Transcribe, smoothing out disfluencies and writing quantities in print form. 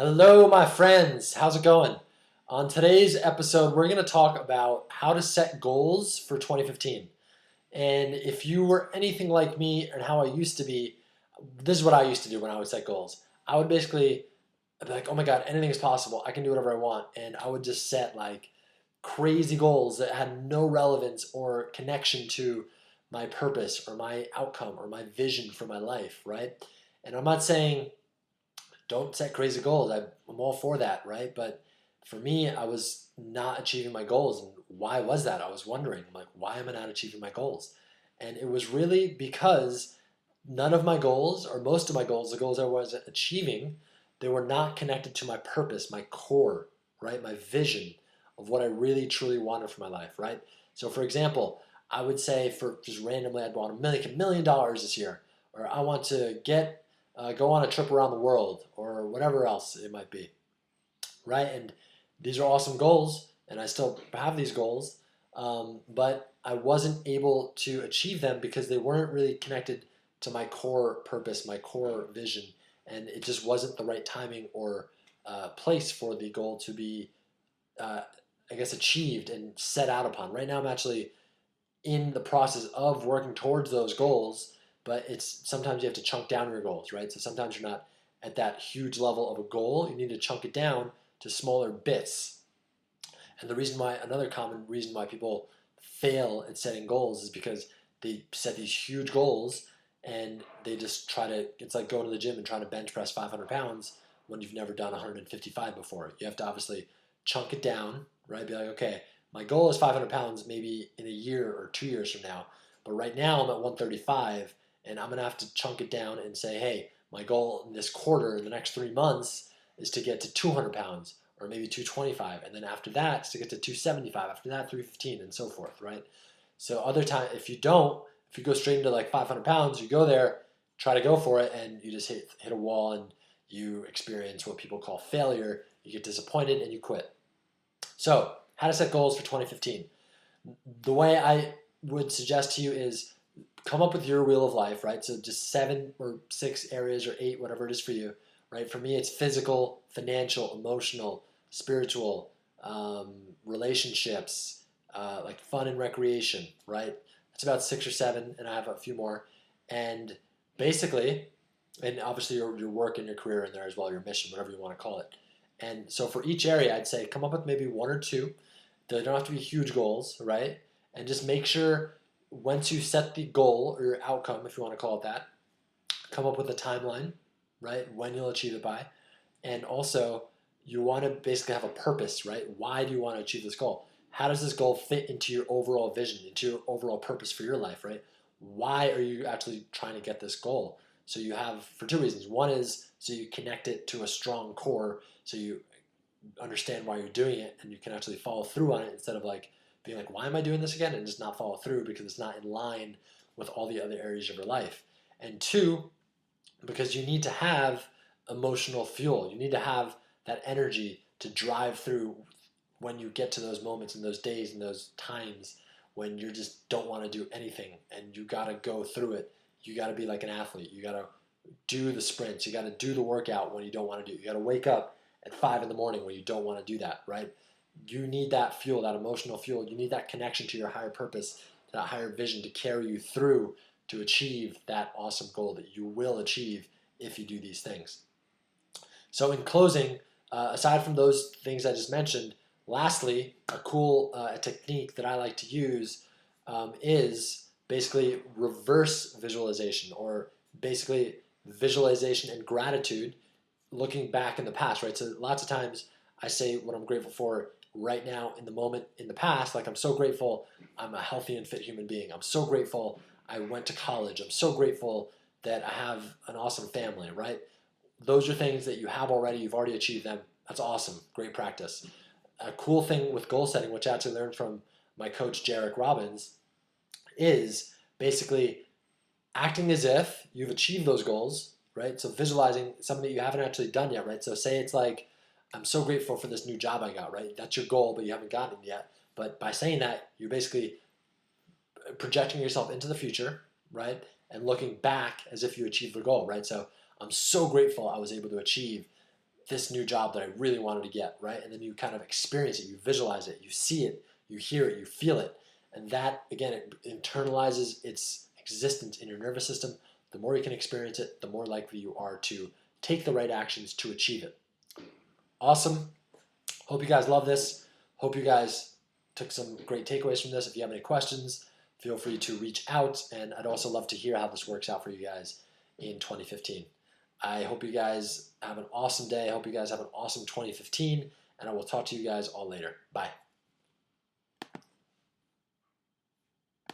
Hello, my friends. How's it going? On today's episode, we're going to talk about how to set goals for 2015. And if you were anything like me and how I used to be, this is what I used to do when I would set goals. I would basically be like, oh my God, anything is possible. I can do whatever I want. And I would just set like crazy goals that had no relevance or connection to my purpose or my outcome or my vision for my life, right? And I'm not saying don't set crazy goals. I'm all for that, right? But for me, I was not achieving my goals. And why was that? I was wondering, like, why am I not achieving my goals? And it was really because none of my goals, or most of my goals, the goals I was achieving, they were not connected to my purpose, my core, right? My vision of what I really truly wanted for my life, right? So, for example, I would say for just randomly, I'd want $1 million this year, or I want to go on a trip around the world, or whatever else it might be, right? And these are awesome goals, and I still have these goals, but I wasn't able to achieve them because they weren't really connected to my core purpose, my core vision, and it just wasn't the right timing or place for the goal to be, uh, I guess, achieved and set out upon. Right now, I'm actually in the process of working towards those goals, but it's sometimes you have to chunk down your goals, right? So sometimes you're not at that huge level of a goal. You need to chunk it down to smaller bits. And the reason why, another common reason why people fail at setting goals is because they set these huge goals and they just try to, it's like going to the gym and trying to bench press 500 pounds when you've never done 155 before. You have to obviously chunk it down, right? Be like, okay, my goal is 500 pounds maybe in a year or 2 years from now. But right now I'm at 135 and I'm going to have to chunk it down and say, hey, my goal in this quarter, in the next 3 months, is to get to 200 pounds or maybe 225, and then after that to get to 275, after that 315, and so forth, right? So other time, if you go straight into like 500 pounds, you go there, try to go for it, and you just hit a wall, and you experience what people call failure. You get disappointed and you quit. So how to set goals for 2015? The way I would suggest to you is come up with your wheel of life, right? So just 7 or 6 areas or 8, whatever it is for you, right? For me, it's physical, financial, emotional, spiritual, relationships, like fun and recreation, right? It's about 6 or 7, and I have a few more. And basically, and obviously your work and your career in there as well, your mission, whatever you want to call it. And so for each area, I'd say come up with maybe 1 or 2. They don't have to be huge goals, right? And just make sure once you set the goal or your outcome, if you want to call it that, come up with a timeline, right? When you'll achieve it by. And also, you want to basically have a purpose, right? Why do you want to achieve this goal? How does this goal fit into your overall vision, into your overall purpose for your life, right? Why are you actually trying to get this goal? So you have, for 2 reasons. One is so you connect it to a strong core, so you understand why you're doing it and you can actually follow through on it instead of like being like, why am I doing this again? And just not follow through because it's not in line with all the other areas of your life. And 2, because you need to have emotional fuel. You need to have that energy to drive through when you get to those moments and those days and those times when you just don't want to do anything and you got to go through it. You got to be like an athlete. You got to do the sprints. You got to do the workout when you don't want to do. You got to wake up at 5 in the morning when you don't want to do that, right? You need that fuel, that emotional fuel. You need that connection to your higher purpose, that higher vision to carry you through to achieve that awesome goal that you will achieve if you do these things. So, in closing, aside from those things I just mentioned, lastly, a cool technique that I like to use is basically reverse visualization, or basically visualization and gratitude looking back in the past, right? So lots of times I say what I'm grateful for right now in the moment in the past. Like, I'm so grateful I'm a healthy and fit human being. I'm so grateful I went to college. I'm so grateful that I have an awesome family, right? Those are things that you have already. You've already achieved them. That's awesome. Great practice. A cool thing with goal setting, which I actually learned from my coach, Jarek Robbins, is basically acting as if you've achieved those goals, right? So visualizing something that you haven't actually done yet, right? So say it's like, I'm so grateful for this new job I got, right? That's your goal, but you haven't gotten it yet. But by saying that, you're basically projecting yourself into the future, right? And looking back as if you achieved the goal, right? So I'm so grateful I was able to achieve this new job that I really wanted to get, right? And then you kind of experience it, you visualize it, you see it, you hear it, you feel it. And that, again, it internalizes its existence in your nervous system. The more you can experience it, the more likely you are to take the right actions to achieve it. Awesome. Hope you guys love this. Hope you guys took some great takeaways from this. If you have any questions, feel free to reach out. And I'd also love to hear how this works out for you guys in 2015. I hope you guys have an awesome day. I hope you guys have an awesome 2015. And I will talk to you guys all later. Bye.